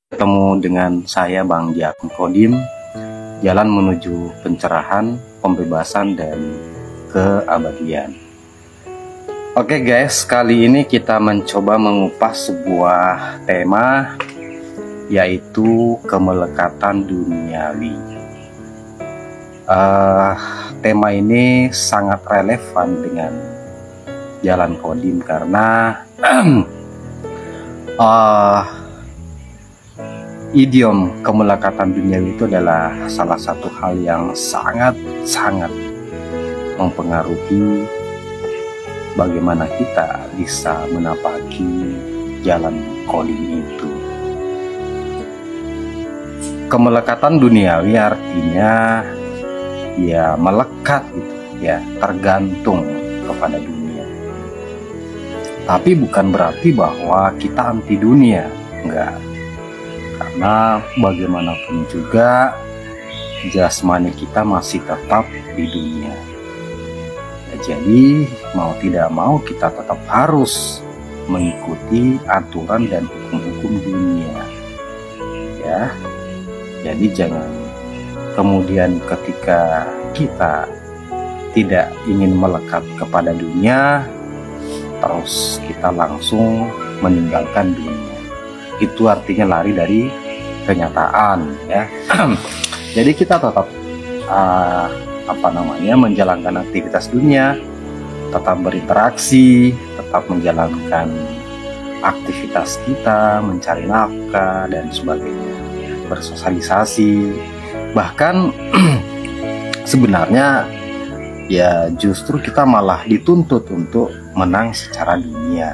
Ketemu dengan saya Bang Jakun Kodim, jalan menuju pencerahan, pembebasan, dan keabadian. Oke guys, kali ini kita mencoba mengupas sebuah tema, yaitu kemelekatan duniawi. Tema ini sangat relevan dengan jalan Kodim karena idiom kemelekatan duniawi itu adalah salah satu hal yang sangat mempengaruhi bagaimana kita bisa menapaki jalan Kodim itu. Kemelekatan duniawi artinya ya melekat gitu, ya tergantung kepada dunia. Tapi bukan berarti bahwa kita anti dunia, enggak. Karena bagaimanapun juga jasmani kita masih tetap di dunia. Ya, jadi mau tidak mau kita tetap harus mengikuti aturan dan hukum-hukum dunia. Ya. Jadi jangan kemudian ketika kita tidak ingin melekat kepada dunia, terus kita langsung meninggalkan dunia. Itu artinya lari dari kenyataan, ya. Jadi kita tetap menjalankan aktivitas dunia, tetap berinteraksi, tetap menjalankan aktivitas kita, mencari nafkah dan sebagainya, bersosialisasi. Bahkan sebenarnya ya justru kita malah dituntut untuk menang secara dunia.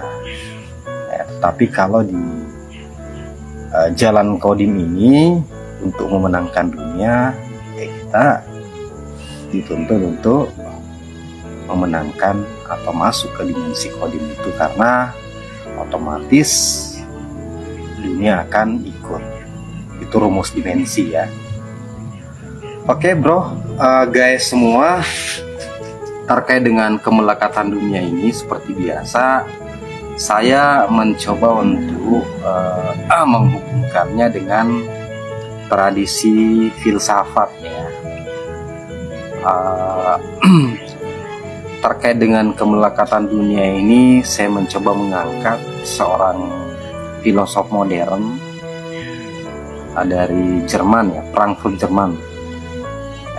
Ya, tetapi kalau di jalan Kodim ini untuk memenangkan dunia, ya kita dituntut untuk memenangkan atau masuk ke dimensi Kodim itu, karena otomatis dunia akan ikut. Itu rumus dimensi, ya. Oke bro, guys semua, terkait dengan kemelekatan dunia ini seperti biasa saya mencoba untuk menghubungkannya dengan tradisi filsafat, ya. Terkait dengan kemelekatan dunia ini saya mencoba mengangkat seorang filosof modern dari Jerman, ya, Frankfurt, Jerman.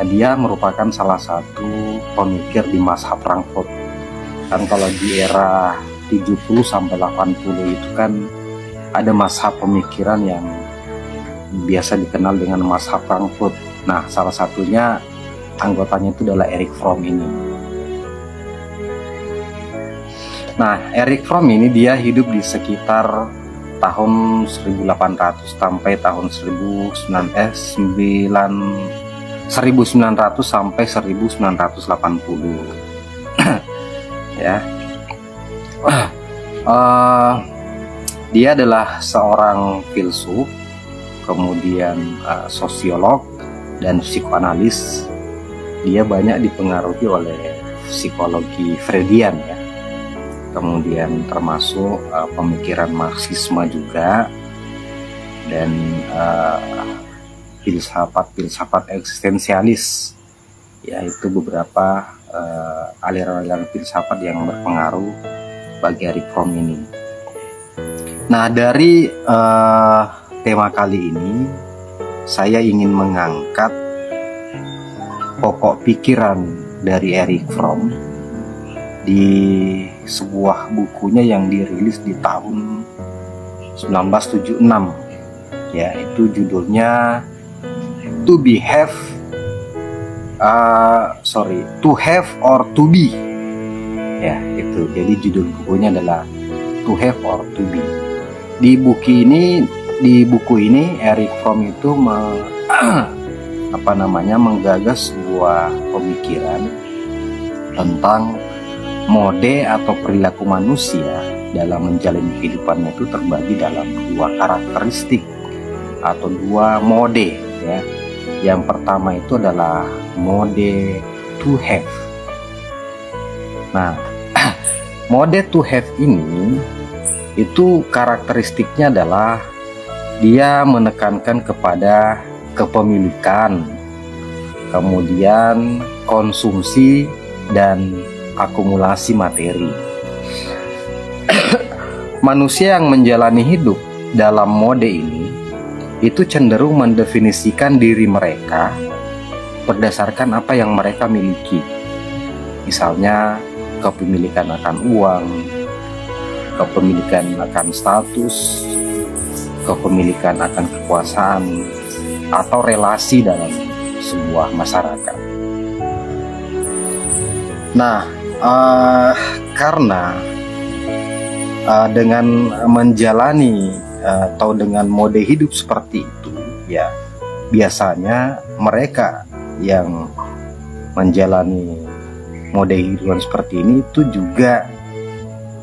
Dia merupakan salah satu pemikir di mazhab Frankfurt. Kan kalau di era 70 sampai 80 itu kan ada mazhab pemikiran yang biasa dikenal dengan mazhab Frankfurt. Nah, salah satunya anggotanya itu adalah Erich Fromm ini. Nah, Erich Fromm ini dia hidup di sekitar tahun 1800 sampai tahun 1900 sampai 1980. Ya. Dia adalah seorang filsuf, kemudian sosiolog dan psikoanalis. Dia banyak dipengaruhi oleh psikologi Freudian, ya. Kemudian termasuk pemikiran Marxisme juga, dan filsafat eksistensialis, yaitu beberapa aliran-aliran filsafat yang berpengaruh bagi Erich Fromm ini. Nah, dari tema kali ini saya ingin mengangkat pokok pikiran dari Erich Fromm di sebuah bukunya yang dirilis di tahun 1976, ya, itu judulnya To Have or To Be, ya, itu. Jadi judul bukunya adalah To Have or To Be. Di buku ini Erich Fromm itu menggagas sebuah pemikiran tentang mode atau perilaku manusia dalam menjalani kehidupannya itu terbagi dalam dua karakteristik atau dua mode, ya. Yang pertama itu adalah mode to have. Nah, mode to have ini itu karakteristiknya adalah dia menekankan kepada kepemilikan, kemudian konsumsi dan akumulasi materi. Manusia yang menjalani hidup dalam mode ini itu cenderung mendefinisikan diri mereka berdasarkan apa yang mereka miliki. Misalnya kepemilikan akan uang, kepemilikan akan status, kepemilikan akan kekuasaan, atau relasi dalam sebuah masyarakat. Nah, karena dengan menjalani atau dengan mode hidup seperti itu, ya biasanya mereka yang menjalani mode hidup seperti ini itu juga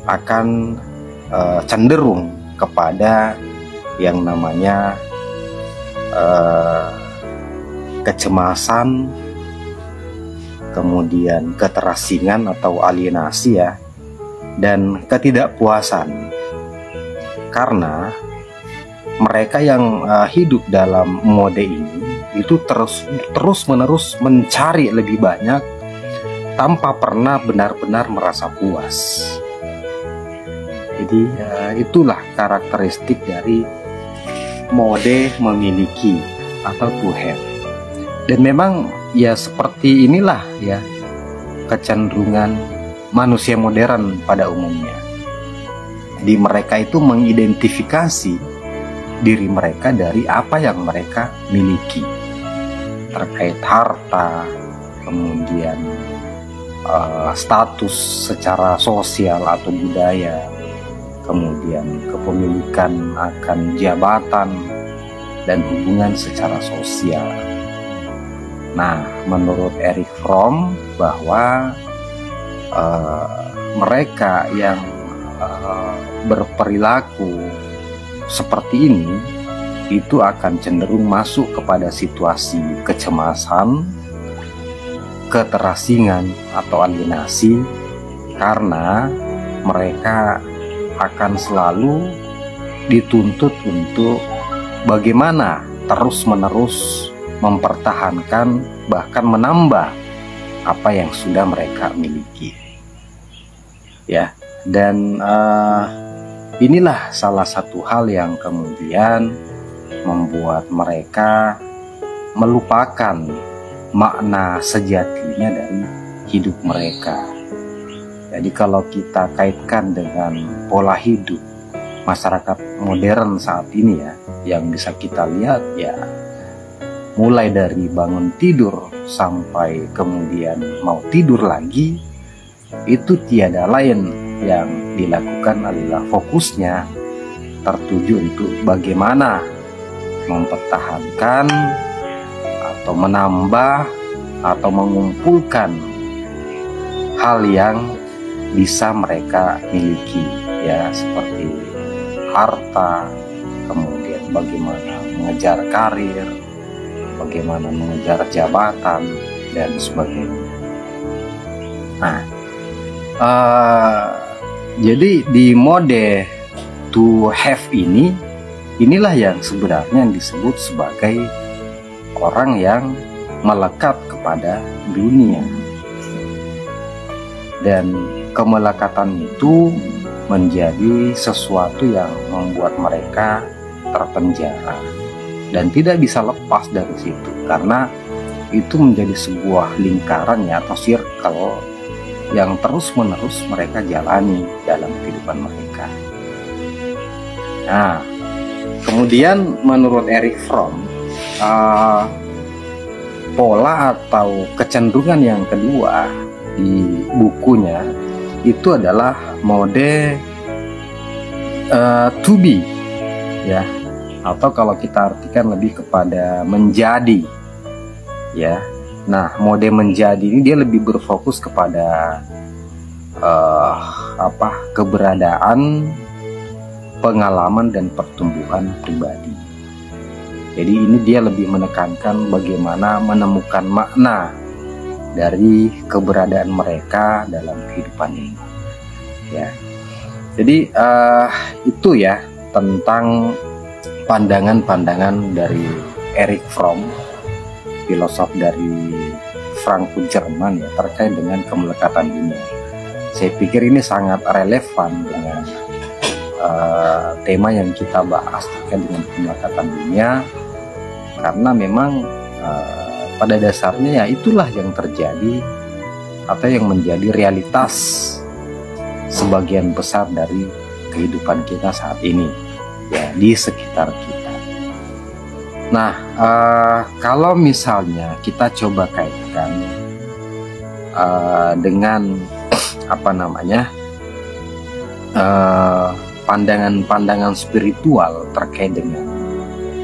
akan cenderung kepada yang namanya kecemasan, kemudian keterasingan atau alienasi ya, dan ketidakpuasan. Karena mereka yang hidup dalam mode ini itu terus-menerus mencari lebih banyak tanpa pernah benar-benar merasa puas. Jadi itulah karakteristik dari mode memiliki atau to have. Dan memang ya seperti inilah ya kecenderungan manusia modern pada umumnya. Di mereka itu mengidentifikasi diri mereka dari apa yang mereka miliki terkait harta, kemudian status secara sosial atau budaya, kemudian kepemilikan akan jabatan dan hubungan secara sosial. Nah, menurut Erich Fromm bahwa mereka yang berperilaku seperti ini itu akan cenderung masuk kepada situasi kecemasan, keterasingan atau alienasi, karena mereka akan selalu dituntut untuk bagaimana terus-menerus mempertahankan bahkan menambah apa yang sudah mereka miliki. Ya, dan inilah salah satu hal yang kemudian membuat mereka melupakan makna sejatinya dari hidup mereka. Jadi kalau kita kaitkan dengan pola hidup masyarakat modern saat ini ya, yang bisa kita lihat ya, mulai dari bangun tidur sampai kemudian mau tidur lagi, itu tiada lain yang dilakukan adalah fokusnya tertuju untuk bagaimana mempertahankan atau menambah atau mengumpulkan hal yang bisa mereka miliki ya, seperti harta, kemudian bagaimana mengejar karir, bagaimana mengejar jabatan dan sebagainya. Nah, jadi di mode to have inilah yang sebenarnya disebut sebagai orang yang melekat kepada dunia. Dan kemelekatan itu menjadi sesuatu yang membuat mereka terpenjara dan tidak bisa lepas dari situ, karena itu menjadi sebuah lingkaran ya, atau circle yang terus-menerus mereka jalani dalam kehidupan mereka. Nah, kemudian menurut Erich Fromm, pola atau kecenderungan yang kedua di bukunya itu adalah mode to be ya, atau kalau kita artikan lebih kepada menjadi ya. Nah, mode menjadi ini dia lebih berfokus kepada keberadaan, pengalaman dan pertumbuhan pribadi. Jadi ini dia lebih menekankan bagaimana menemukan makna dari keberadaan mereka dalam kehidupan ini. Ya. Jadi itu ya tentang pandangan-pandangan dari Erich Fromm, filosof dari Frankfurt Jerman ya, terkait dengan kemelekatan dunia. Saya pikir ini sangat relevan dengan tema yang kita bahas terkait dengan kemelekatan dunia, karena memang pada dasarnya ya itulah yang terjadi atau yang menjadi realitas sebagian besar dari kehidupan kita saat ini ya, di sekitar kita. Nah, kalau misalnya kita coba kaitkan dengan pandangan-pandangan spiritual terkait dengan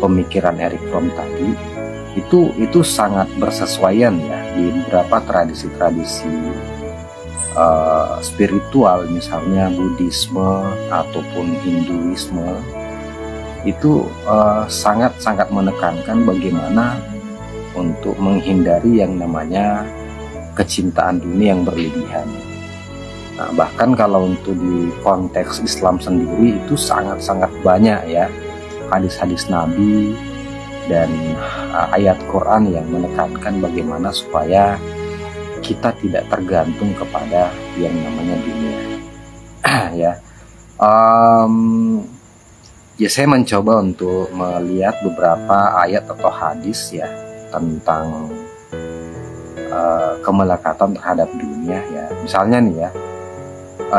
pemikiran Erich Fromm tadi, itu sangat bersesuaian ya di beberapa tradisi-tradisi spiritual, misalnya Buddhisme ataupun Hinduisme. Itu sangat-sangat menekankan bagaimana untuk menghindari yang namanya kecintaan dunia yang berlebihan. Nah, bahkan kalau untuk di konteks Islam sendiri itu sangat-sangat banyak ya hadis-hadis Nabi dan ayat Quran yang menekankan bagaimana supaya kita tidak tergantung kepada yang namanya dunia. Ya, ya saya mencoba untuk melihat beberapa ayat atau hadis ya tentang kemelekatan terhadap dunia ya. Misalnya nih ya,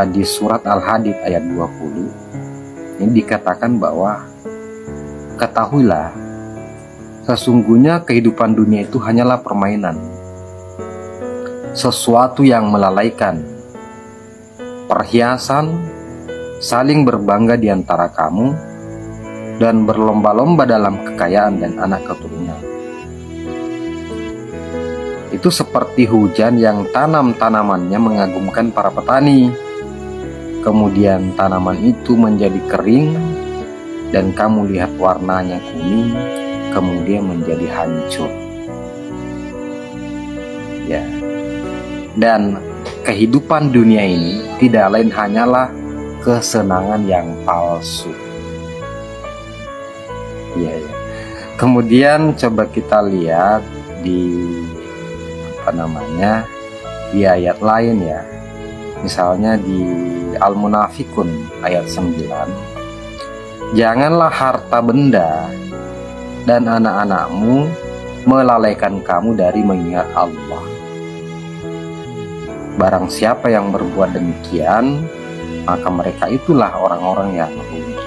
di surat Al-Hadid ayat 20 ini dikatakan bahwa ketahuilah sesungguhnya kehidupan dunia itu hanyalah permainan, sesuatu yang melalaikan, perhiasan, saling berbangga di antara kamu, dan berlomba-lomba dalam kekayaan dan anak keturunan. Itu seperti hujan yang tanamannya mengagumkan para petani. Kemudian tanaman itu menjadi kering dan kamu lihat warnanya kuning, kemudian menjadi hancur. Ya. Dan kehidupan dunia ini tidak lain hanyalah kesenangan yang palsu. Ya. Kemudian coba kita lihat di di ayat lain ya. Misalnya di Al-Munafikun ayat 9. Janganlah harta benda dan anak-anakmu melalaikan kamu dari mengingat Allah. Barang siapa yang berbuat demikian, maka mereka itulah orang-orang yang rugi.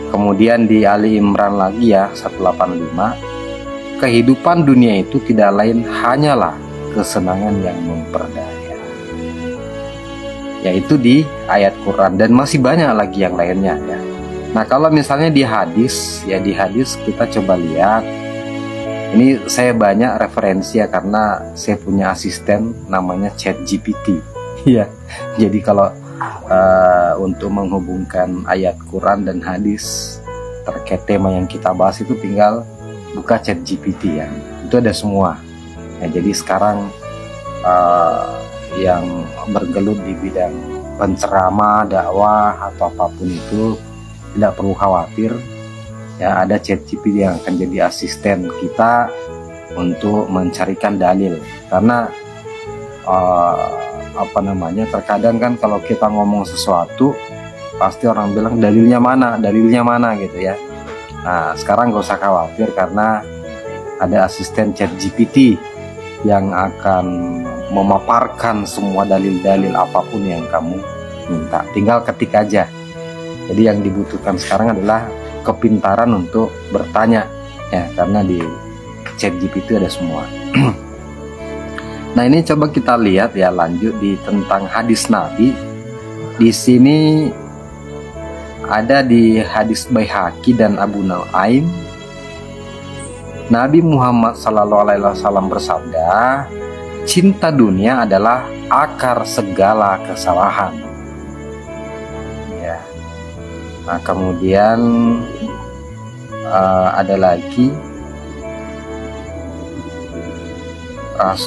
Kemudian di Ali Imran lagi ya 185, kehidupan dunia itu tidak lain hanyalah kesenangan yang memperdaya. Yaitu di ayat Quran, dan masih banyak lagi yang lainnya ya. Nah, kalau misalnya di hadis ya, di hadis kita coba lihat. Ini saya banyak referensi ya, karena saya punya asisten namanya ChatGPT ya. Jadi kalau untuk menghubungkan ayat Quran dan hadis terkait tema yang kita bahas itu tinggal buka ChatGPT ya. Itu ada semua. Nah, jadi sekarang yang bergelut di bidang penceramah, dakwah atau apapun itu tidak perlu khawatir ya, ada ChatGPT yang akan jadi asisten kita untuk mencarikan dalil. Karena terkadang kan kalau kita ngomong sesuatu pasti orang bilang dalilnya mana gitu ya. Nah, sekarang gak usah khawatir karena ada asisten ChatGPT yang akan memaparkan semua dalil-dalil apapun yang kamu minta, tinggal ketik aja. Jadi yang dibutuhkan sekarang adalah kepintaran untuk bertanya ya, karena di ChatGPT ada semua. Nah, ini coba kita lihat ya, lanjut di tentang hadis Nabi. Di sini ada di hadis Baihaqi dan Abu Nuaim. Nabi Muhammad SAW bersabda, cinta dunia adalah akar segala kesalahan. Ya. Nah, kemudian ada lagi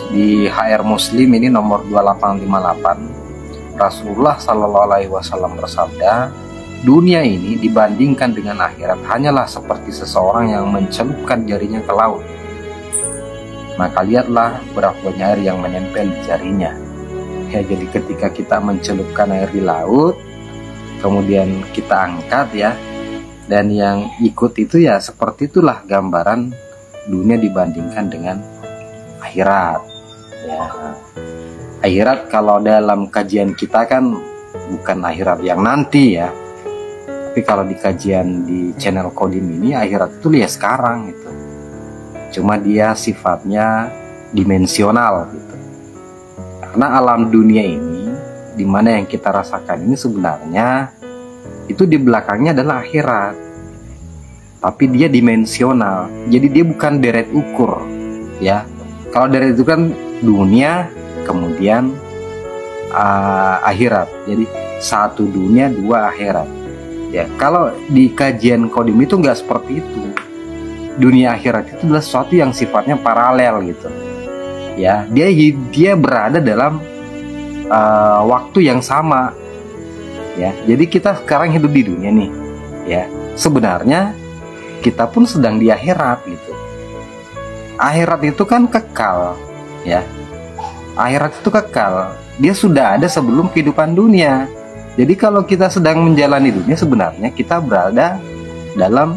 di HR Muslim ini nomor 2858, Rasulullah SAW bersabda, dunia ini dibandingkan dengan akhirat hanyalah seperti seseorang yang mencelupkan jarinya ke laut. Maka lihatlah berapa banyak air yang menempel di jarinya. Ya, jadi ketika kita mencelupkan air di laut, kemudian kita angkat ya, dan yang ikut itu ya seperti itulah gambaran dunia dibandingkan dengan akhirat. Ya, akhirat kalau dalam kajian kita kan bukan akhirat yang nanti ya, tapi kalau di kajian di channel Kodim ini akhirat itu ya sekarang gitu. Cuma dia sifatnya dimensional gitu. Karena alam dunia ini dimana yang kita rasakan ini sebenarnya itu di belakangnya adalah akhirat, tapi dia dimensional. Jadi dia bukan deret ukur ya. Kalau deret itu kan dunia kemudian akhirat. Jadi satu dunia dua akhirat. Ya, kalau di kajian Kodim itu nggak seperti itu. Dunia akhirat itu adalah sesuatu yang sifatnya paralel gitu. Ya, dia berada dalam waktu yang sama. Ya, jadi kita sekarang hidup di dunia nih. Ya, sebenarnya kita pun sedang di akhirat gitu. Akhirat itu kan kekal, ya. Akhirat itu kekal. Dia sudah ada sebelum kehidupan dunia. Jadi kalau kita sedang menjalani dunia sebenarnya kita berada dalam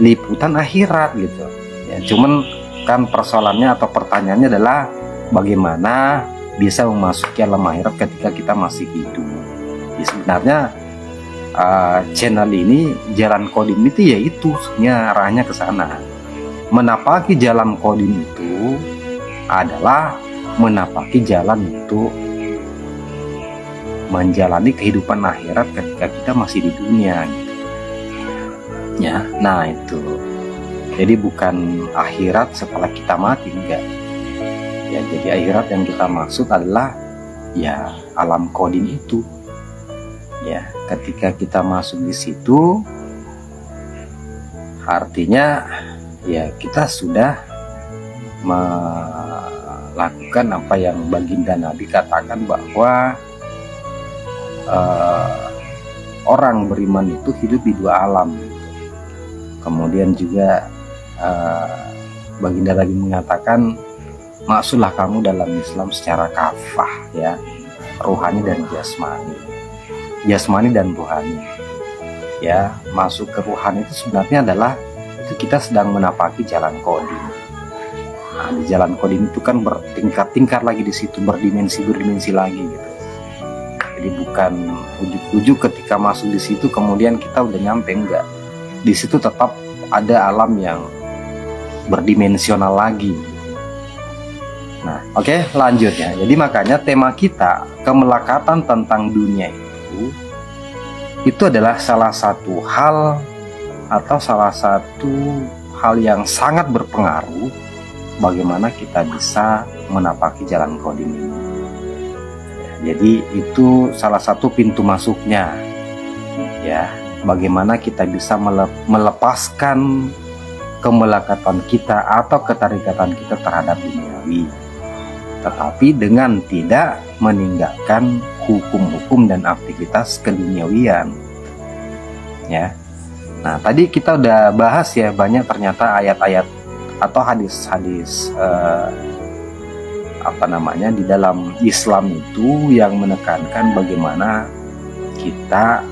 liputan akhirat gitu. Ya, cuman kan persoalannya atau pertanyaannya adalah bagaimana bisa memasuki alam akhirat ketika kita masih hidup. Ya, sebenarnya channel ini jalan Kodim itu yaitu sebenarnya arahnya ke sana. Menapaki jalan Kodim itu adalah menapaki jalan untuk menjalani kehidupan akhirat ketika kita masih di dunia gitu. Ya, nah itu. Jadi bukan akhirat setelah kita mati, enggak. Ya, jadi akhirat yang kita maksud adalah ya alam Kodim itu. Ya, ketika kita masuk di situ artinya ya kita sudah melakukan apa yang baginda Nabi katakan bahwa orang beriman itu hidup di dua alam. Kemudian juga baginda lagi mengatakan masuklah kamu dalam Islam secara kafah ya, rohani dan jasmani dan rohani. Ya, masuk ke rohani itu sebenarnya adalah itu kita sedang menapaki jalan Kodim. Nah, di jalan Kodim itu kan bertingkat-tingkat lagi di situ, berdimensi lagi gitu. Jadi bukan ujuk-ujuk ketika masuk di situ kemudian kita udah nyampe, enggak. Di situ tetap ada alam yang berdimensional lagi. Nah, oke, lanjut ya. Jadi makanya tema kita kemelekatan tentang dunia itu adalah salah satu hal atau salah satu hal yang sangat berpengaruh bagaimana kita bisa menapaki jalan Kodim ini. Jadi itu salah satu pintu masuknya ya, bagaimana kita bisa melepaskan kemelekatan kita atau keterikatan kita terhadap duniawi, tetapi dengan tidak meninggalkan hukum-hukum dan aktivitas keduniawian ya. Nah, tadi kita udah bahas ya banyak ternyata ayat-ayat atau hadis-hadis di dalam Islam itu yang menekankan bagaimana kita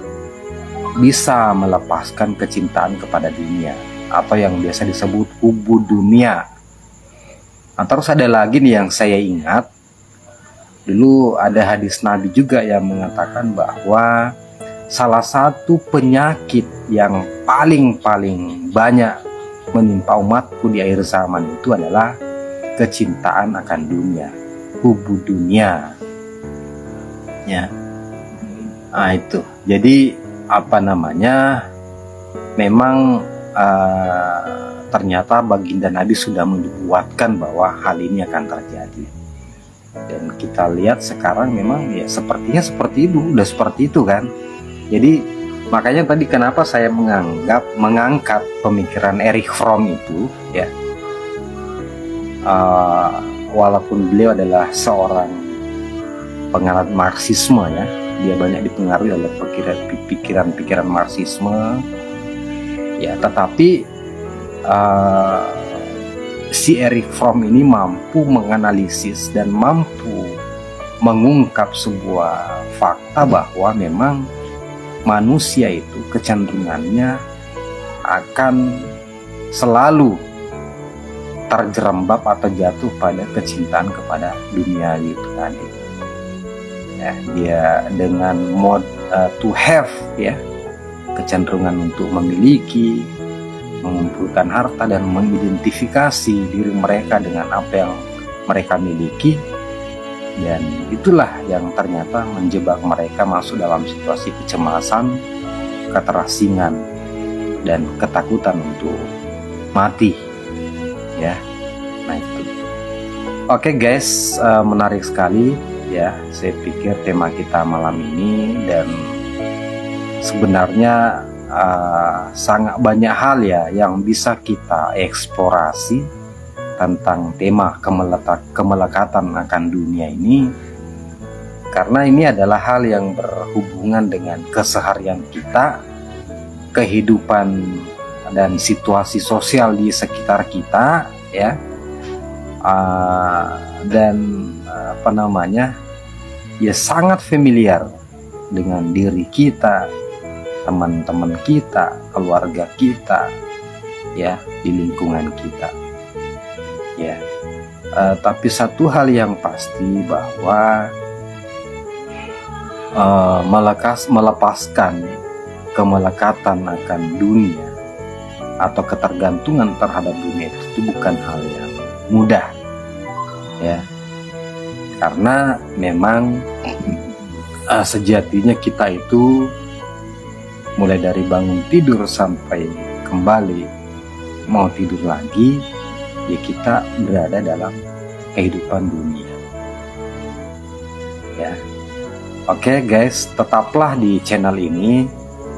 bisa melepaskan kecintaan kepada dunia atau yang biasa disebut hubbu dunia. Nah, terus ada lagi nih yang saya ingat dulu ada hadis Nabi juga yang mengatakan bahwa salah satu penyakit yang paling banyak menimpa umatku di akhir zaman itu adalah kecintaan akan dunia, hubbu dunia ya. Nah itu, jadi memang ternyata baginda Nabi sudah menubuatkan bahwa hal ini akan terjadi, dan kita lihat sekarang memang ya sepertinya seperti itu, udah seperti itu kan. Jadi makanya tadi kenapa saya mengangkat pemikiran Erich Fromm itu ya, walaupun beliau adalah seorang penganut Marxisme ya, dia banyak dipengaruhi oleh pikiran-pikiran Marxisme, ya. Tetapi si Erich Fromm ini mampu menganalisis dan mampu mengungkap sebuah fakta bahwa memang manusia itu kecenderungannya akan selalu terjerembab atau jatuh pada kecintaan kepada dunia itu tadi. Ya, dia dengan mode to have, ya, kecenderungan untuk memiliki, mengumpulkan harta dan mengidentifikasi diri mereka dengan apa yang mereka miliki, dan itulah yang ternyata menjebak mereka masuk dalam situasi kecemasan, keterasingan, dan ketakutan untuk mati, ya. Nah itu. Oke guys, menarik sekali, ya. Saya pikir tema kita malam ini, dan sebenarnya sangat banyak hal ya yang bisa kita eksplorasi tentang tema kemelekatan akan dunia ini, karena ini adalah hal yang berhubungan dengan keseharian kita, kehidupan dan situasi sosial di sekitar kita, ya. Dan ya sangat familiar dengan diri kita, teman-teman kita, keluarga kita, ya, di lingkungan kita, ya. Tapi satu hal yang pasti bahwa melepaskan kemelekatan akan dunia atau ketergantungan terhadap dunia itu bukan hal yang mudah, ya, karena memang sejatinya kita itu mulai dari bangun tidur sampai kembali mau tidur lagi, ya kita berada dalam kehidupan dunia, ya. Oke guys, tetaplah di channel ini,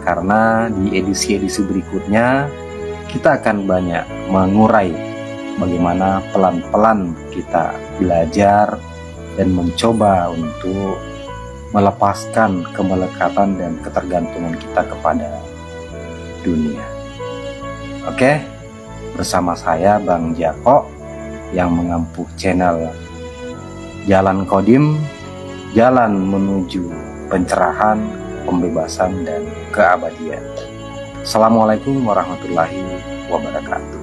karena di edisi-edisi berikutnya kita akan banyak mengurai bagaimana pelan-pelan kita belajar dan mencoba untuk melepaskan kemelekatan dan ketergantungan kita kepada dunia. Oke, bersama saya Bang Jako yang mengampu channel Jalan Kodim, jalan menuju pencerahan, pembebasan, dan keabadian. Assalamualaikum warahmatullahi wabarakatuh.